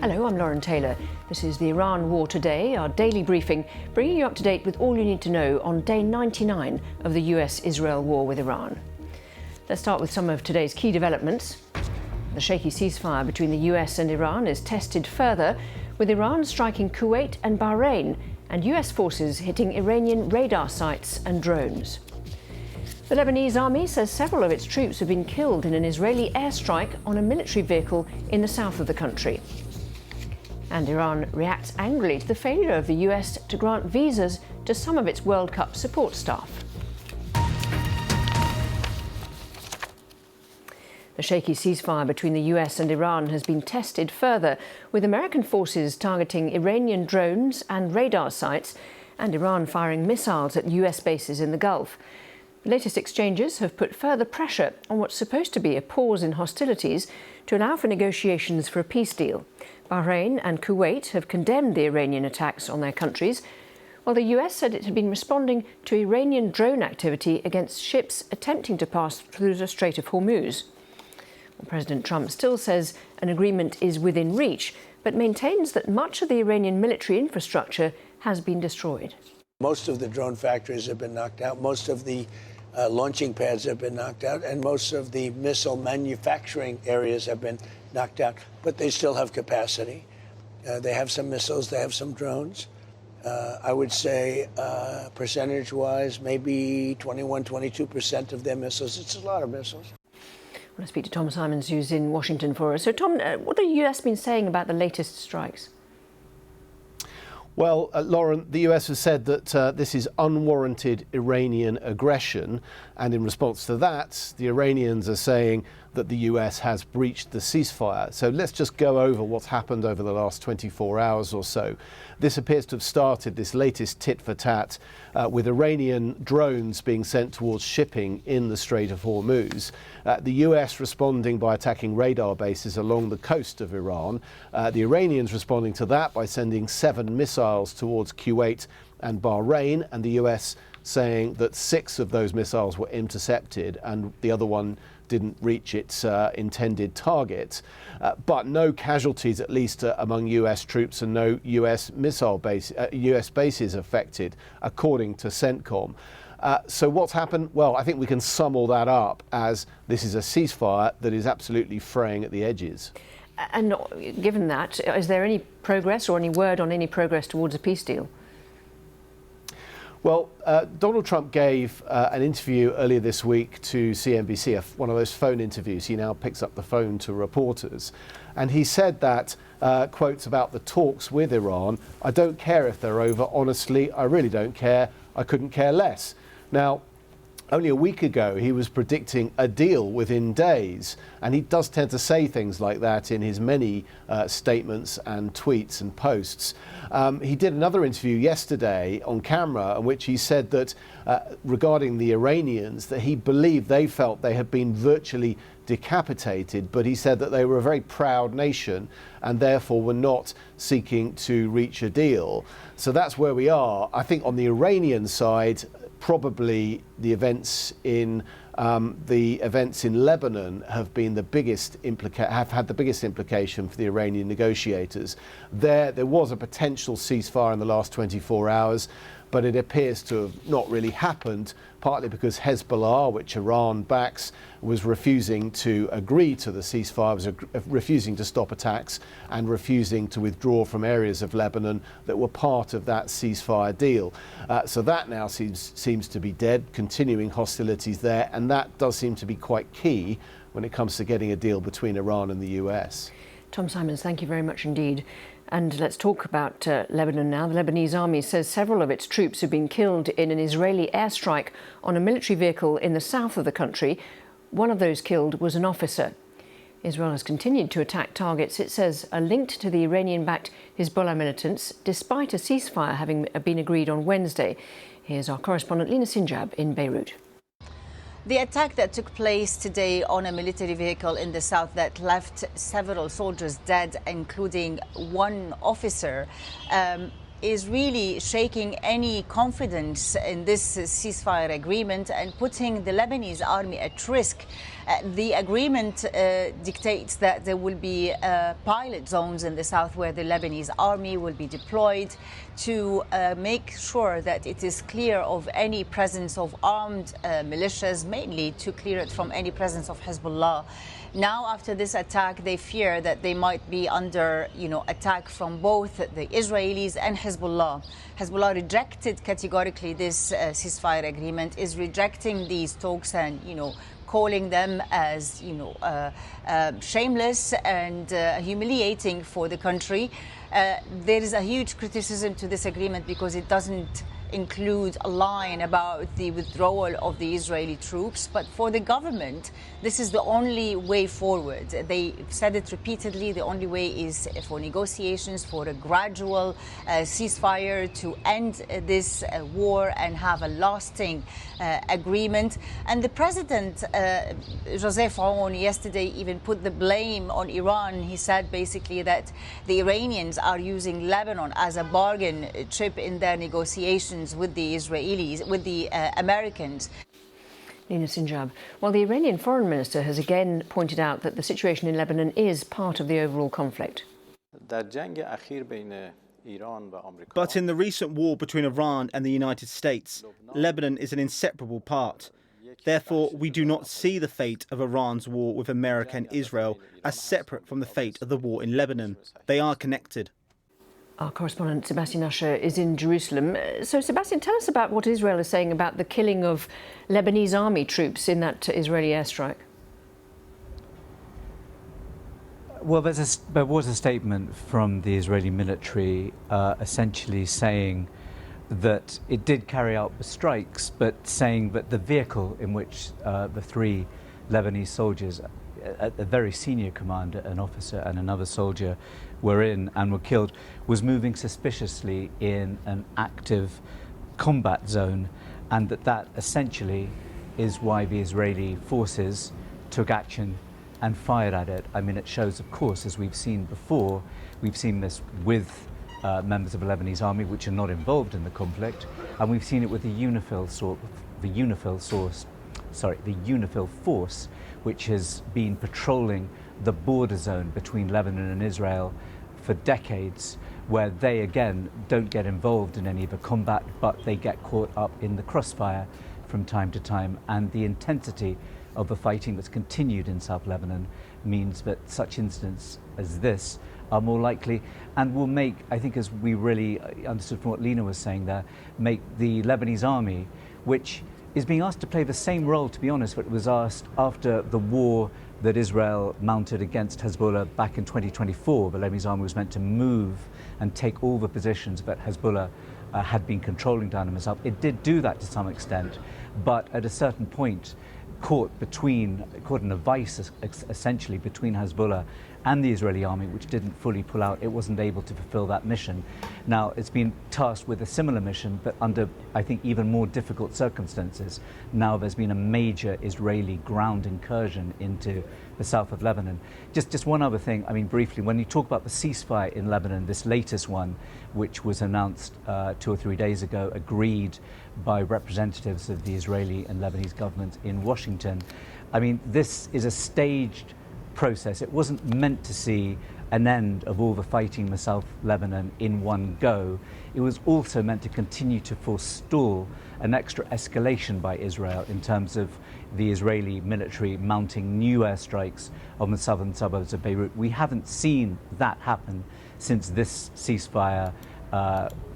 Hello, I'm Lauren Taylor. This is the Iran War Today, our daily briefing, bringing you up to date with all you need to know on day 99 of the US-Israel war with Iran. Let's start with some of today's key developments. The shaky ceasefire between the US and Iran is tested further, with Iran striking Kuwait and Bahrain, and US forces hitting Iranian radar sites and drones. The Lebanese army says several of its troops have been killed in an Israeli airstrike on a military vehicle in the south of the country. And Iran reacts angrily to the failure of the US to grant visas to some of its World Cup support staff. The shaky ceasefire between the US and Iran has been tested further, with American forces targeting Iranian drones and radar sites, and Iran firing missiles at US bases in the Gulf. The latest exchanges have put further pressure on what's supposed to be a pause in hostilities to allow for negotiations for a peace deal. Bahrain and Kuwait have condemned the Iranian attacks on their countries, while the US said it had been responding to Iranian drone activity against ships attempting to pass through the Strait of Hormuz. Well, President Trump still says an agreement is within reach, but maintains that much of the Iranian military infrastructure has been destroyed. Most of the drone factories have been knocked out. Most of the launching pads have been knocked out, and most of the missile manufacturing areas have been knocked out, but they still have capacity. They have some missiles, they have some drones. I would say percentage-wise, maybe 21, 22% of their missiles. It's a lot of missiles. I want to speak to Tom Simons, who's in Washington for us. So, Tom, what have the US been saying about the latest strikes? Well, Lauren, the US has said that this is unwarranted Iranian aggression, and in response to that, the Iranians are saying that the US has breached the ceasefire. So let's just go over what's happened over the last 24 hours or so. This appears to have started, this latest tit-for-tat, with Iranian drones being sent towards shipping in the Strait of Hormuz. The US responding by attacking radar bases along the coast of Iran. The Iranians responding to that by sending 7 missiles towards Kuwait and Bahrain, and the US saying that 6 of those missiles were intercepted and the other one didn't reach its intended target. But no casualties, at least among US troops, and no US bases affected, according to CENTCOM. So what's happened? Well, I think we can sum all that up as this is a ceasefire that is absolutely fraying at the edges. And given that, is there any progress or any word on any progress towards a peace deal? Well, Donald Trump gave an interview earlier this week to CNBC, one of those phone interviews. He now picks up the phone to reporters. And he said that, quotes about the talks with Iran, "I don't care if they're over. Honestly, I really don't care. I couldn't care less." Now, only a week ago, he was predicting a deal within days. And he does tend to say things like that in his many statements and tweets and posts. He did another interview yesterday on camera in which he said that regarding the Iranians, that he believed they felt they had been virtually decapitated, but he said that they were a very proud nation and therefore were not seeking to reach a deal. So that's where we are. I think on the Iranian side, probably the events in Lebanon have been the biggest have had the biggest implication for the Iranian negotiators. There was a potential ceasefire in the last 24 hours, but it appears to have not really happened, partly because Hezbollah, which Iran backs, was refusing to agree to the ceasefire, was refusing to stop attacks and refusing to withdraw from areas of Lebanon that were part of that ceasefire deal. So that now seems to be dead, continuing hostilities there, and that does seem to be quite key when it comes to getting a deal between Iran and the US. Tom Simons, thank you very much indeed. And let's talk about Lebanon now. The Lebanese army says several of its troops have been killed in an Israeli airstrike on a military vehicle in the south of the country. One of those killed was an officer. Israel has continued to attack targets it says are linked to the Iranian-backed Hezbollah militants, despite a ceasefire having been agreed on Wednesday. Here's our correspondent Lina Sinjab in Beirut. The attack that took place today on a military vehicle in the south that left several soldiers dead, including one officer, is really shaking any confidence in this ceasefire agreement and putting the Lebanese army at risk. The agreement dictates that there will be pilot zones in the south where the Lebanese army will be deployed to make sure that it is clear of any presence of armed militias, mainly to clear it from any presence of Hezbollah. Now, after this attack, they fear that they might be under, attack from both the Israelis and Hezbollah. Hezbollah rejected categorically this ceasefire agreement, is rejecting these talks and, calling them as, shameless and humiliating for the country. There is a huge criticism to this agreement because it doesn't include a line about the withdrawal of the Israeli troops. But for the government, this is the only way forward. They said it repeatedly. The only way is for negotiations, for a gradual ceasefire to end this war and have a lasting agreement. And the president, Joseph Aoun, yesterday even put the blame on Iran. He said basically that the Iranians are using Lebanon as a bargain chip in their negotiations with the Israelis, with the Americans. Nina Sinjab. Well, the Iranian foreign minister has again pointed out that the situation in Lebanon is part of the overall conflict. But in the recent war between Iran and the United States, Lebanon is an inseparable part. Therefore, we do not see the fate of Iran's war with America and Israel as separate from the fate of the war in Lebanon. They are connected. Our correspondent Sebastian Usher is in Jerusalem. So, Sebastian, tell us about what Israel is saying about the killing of Lebanese army troops in that Israeli airstrike. Well, there was a statement from the Israeli military essentially saying that it did carry out the strikes, but saying that the vehicle in which the three Lebanese soldiers, a very senior commander, an officer and another soldier, were in and were killed, was moving suspiciously in an active combat zone, and that essentially is why the Israeli forces took action and fired at it. I mean, it shows, of course, as we've seen before, we've seen this with members of the Lebanese army which are not involved in the conflict, and we've seen it with the UNIFIL force, which has been patrolling the border zone between Lebanon and Israel for decades, where they again don't get involved in any of the combat, but they get caught up in the crossfire from time to time. And the intensity of the fighting that's continued in South Lebanon means that such incidents as this are more likely, and will make, I think, as we really understood from what Lena was saying there, make the Lebanese army, which is being asked to play the same role, to be honest, what was asked after the war that Israel mounted against Hezbollah back in 2024. The Lebanese army was meant to move and take all the positions that Hezbollah had been controlling down in the south. It did do that to some extent, but at a certain point, caught in a vice essentially between Hezbollah and the Israeli army, which didn't fully pull out. It wasn't able to fulfill that mission. Now, it's been tasked with a similar mission, but under, I think, even more difficult circumstances. Now there's been a major Israeli ground incursion into the south of Lebanon. Just one other thing, I mean, briefly, when you talk about the ceasefire in Lebanon, this latest one, which was announced 2 or 3 days ago, agreed by representatives of the Israeli and Lebanese governments in Washington. I mean, this is a staged process. It wasn't meant to see an end of all the fighting in the South Lebanon in one go. It was also meant to continue to forestall an extra escalation by Israel in terms of the Israeli military mounting new airstrikes on the southern suburbs of Beirut. We haven't seen that happen since this ceasefire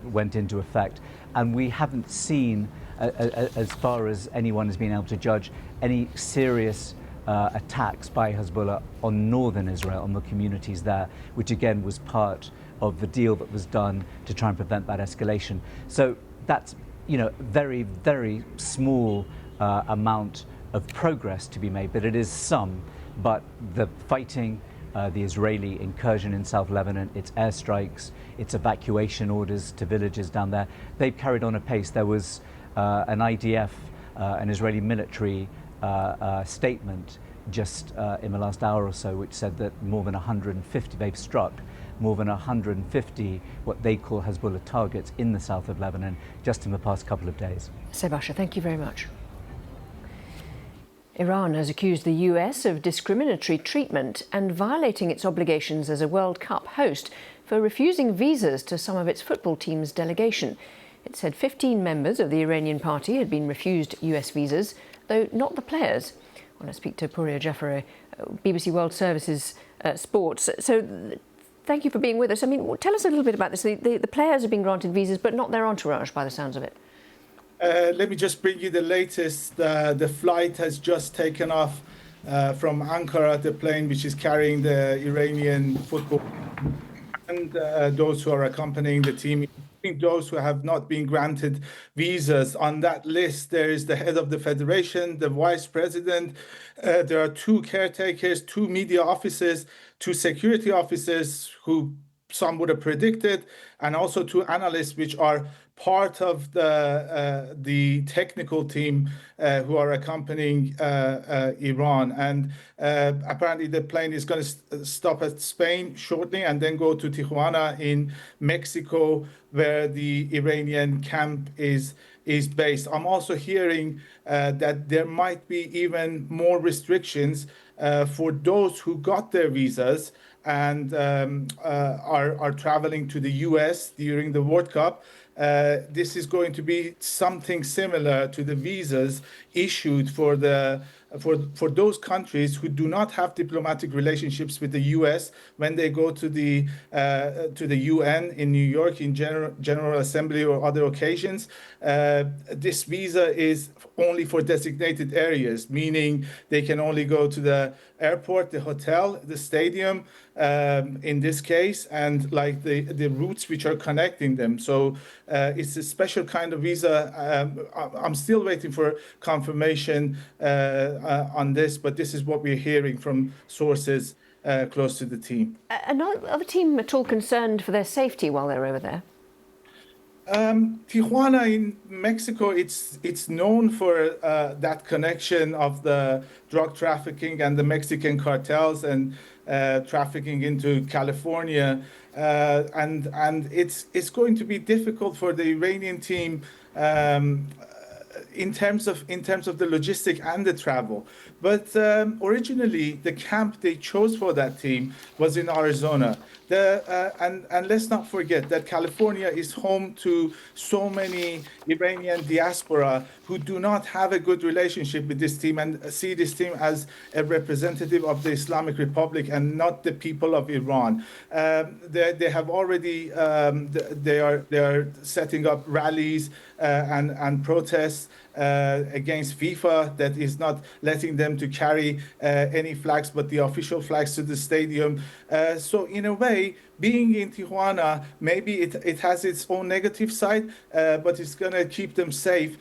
went into effect, and we haven't seen, as far as anyone has been able to judge, any serious attacks by Hezbollah on northern Israel, on the communities there, which again was part of the deal that was done to try and prevent that escalation. So that's, very, very small amount of progress to be made, but it is some. But the fighting, the Israeli incursion in South Lebanon, its airstrikes, its evacuation orders to villages down there, they've carried on apace. There was an IDF, an Israeli military statement just in the last hour or so, which said that more than 150, they've struck more than 150 what they call Hezbollah targets in the south of Lebanon just in the past couple of days. Sebasha, thank you very much. Iran has accused the US of discriminatory treatment and violating its obligations as a World Cup host for refusing visas to some of its football team's delegation. It said 15 members of the Iranian party had been refused US visas, though not the players. I want to speak to Pouria Jaffareh, BBC World Services Sports. So thank you for being with us. I mean, tell us a little bit about this. The players have been granted visas, but not their entourage, by the sounds of it. Let me just bring you the latest. The flight has just taken off from Ankara, the plane which is carrying the Iranian football and those who are accompanying the team. Those who have not been granted visas. On that list, there is the head of the federation, the vice president. There are 2 caretakers, 2 media officers, 2 security officers who some would have predicted, and also 2 analysts, which are part of the technical team who are accompanying Iran. And apparently the plane is going to stop at Spain shortly and then go to Tijuana in Mexico, where the Iranian camp is based. I'm also hearing that there might be even more restrictions for those who got their visas and are traveling to the US during the World Cup. This is going to be something similar to the visas issued for those countries who do not have diplomatic relationships with the US when they go to the UN in New York in General Assembly or other occasions. This visa is only for designated areas, meaning they can only go to the airport, the hotel, the stadium, in this case, and like the routes which are connecting them. So it's a special kind of visa. I'm still waiting for confirmation on this, but this is what we're hearing from sources close to the team. Are the team at all concerned for their safety while they're over there? Tijuana in Mexico, it's known for that connection of the drug trafficking and the Mexican cartels and trafficking into California, and it's going to be difficult for the Iranian team in terms of the logistic and the travel. But originally, the camp they chose for that team was in Arizona. And let's not forget that California is home to so many Iranian diaspora who do not have a good relationship with this team and see this team as a representative of the Islamic Republic and not the people of Iran. They have already they are setting up rallies and protests against FIFA that is not letting them to carry any flags but the official flags to the stadium. So in a way, being in Tijuana, maybe it has its own negative side, but it's going to keep them safe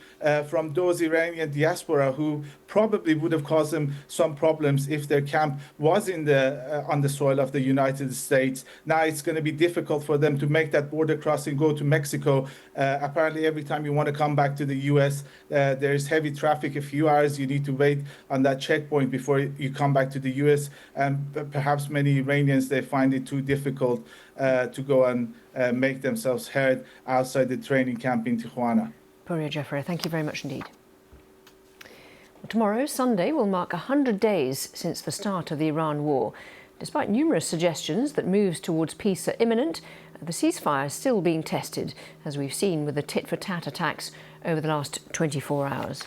from those Iranian diaspora who probably would have caused them some problems if their camp was in on the soil of the United States. Now it's going to be difficult for them to make that border crossing, go to Mexico. Apparently, every time you want to come back to the U.S., there is heavy traffic. A few hours you need to wait on that checkpoint before you come back to the U.S. And perhaps many Iranians, they find it too difficult to go and make themselves heard outside the training camp in Tijuana. Pouria Jaffareh, thank you very much indeed. Well, tomorrow, Sunday, will mark 100 days since the start of the Iran war. Despite numerous suggestions that moves towards peace are imminent, the ceasefire is still being tested, as we've seen with the tit-for-tat attacks over the last 24 hours.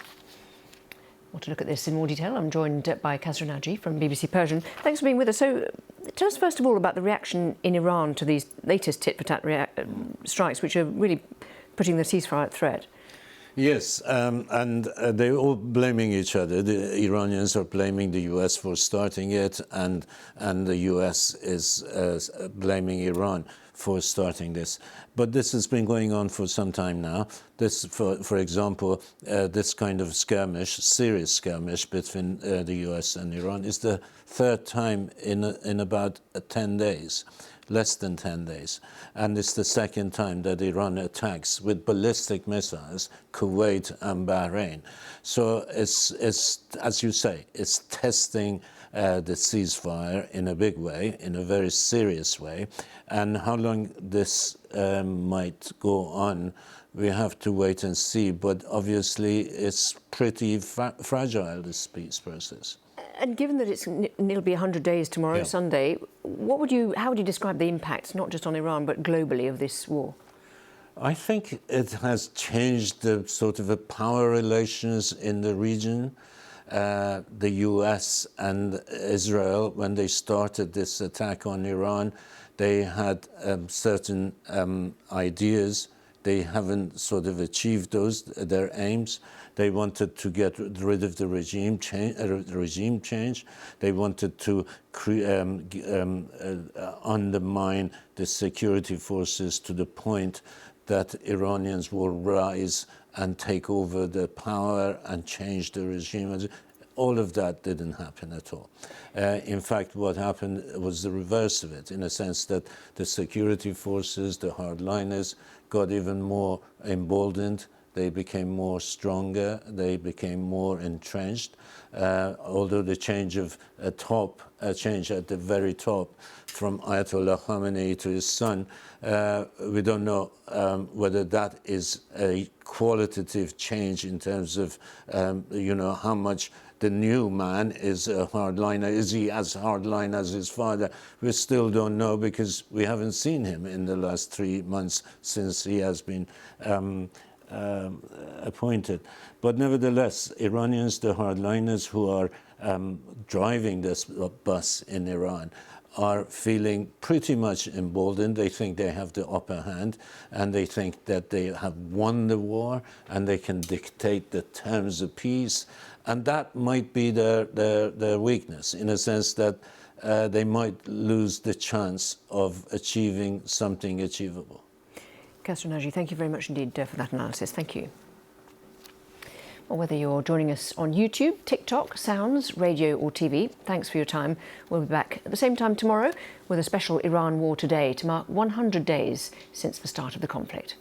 Well, to look at this in more detail, I'm joined by Kazra Naji from BBC Persian. Thanks for being with us. So, tell us first of all about the reaction in Iran to these latest tit-for-tat strikes, which are really putting the ceasefire at threat. Yes, and they're all blaming each other. The Iranians are blaming the US for starting it, and the US is blaming Iran for starting this. But this has been going on for some time now. This, for example, this kind of skirmish, serious skirmish between the US and Iran is the third time in about 10 days. less than 10 days. And it's the second time that Iran attacks with ballistic missiles Kuwait and Bahrain. So it's as you say, it's testing the ceasefire in a big way, in a very serious way. And how long this might go on, we have to wait and see. But obviously, it's pretty fragile, this peace process. And given that it'll be 100 days tomorrow, Yeah. Sunday, how would you describe the impacts, not just on Iran, but globally, of this war? I think it has changed the sort of power relations in the region. The US and Israel, when they started this attack on Iran, they had certain ideas. They haven't sort of achieved their aims. They wanted to get rid of the regime change. They wanted to undermine the security forces to the point that Iranians will rise and take over the power and change the regime. All of that didn't happen at all. In fact, what happened was the reverse of it, in a sense that the security forces, the hardliners, got even more emboldened. They became more stronger. They became more entrenched. Although the change of change at the very top from Ayatollah Khamenei to his son, we don't know whether that is a qualitative change in terms of, how much the new man is a hardliner. Is he as hardline as his father? We still don't know, because we haven't seen him in the last 3 months since he has been appointed. But nevertheless, Iranians, the hardliners who are driving this bus in Iran, are feeling pretty much emboldened. They think they have the upper hand, and they think that they have won the war and they can dictate the terms of peace. And that might be their weakness, in a sense that they might lose the chance of achieving something achievable. Kasra Naji, thank you very much indeed for that analysis. Thank you. Well, whether you're joining us on YouTube, TikTok, Sounds, radio or TV, thanks for your time. We'll be back at the same time tomorrow with a special Iran War Today to mark 100 days since the start of the conflict.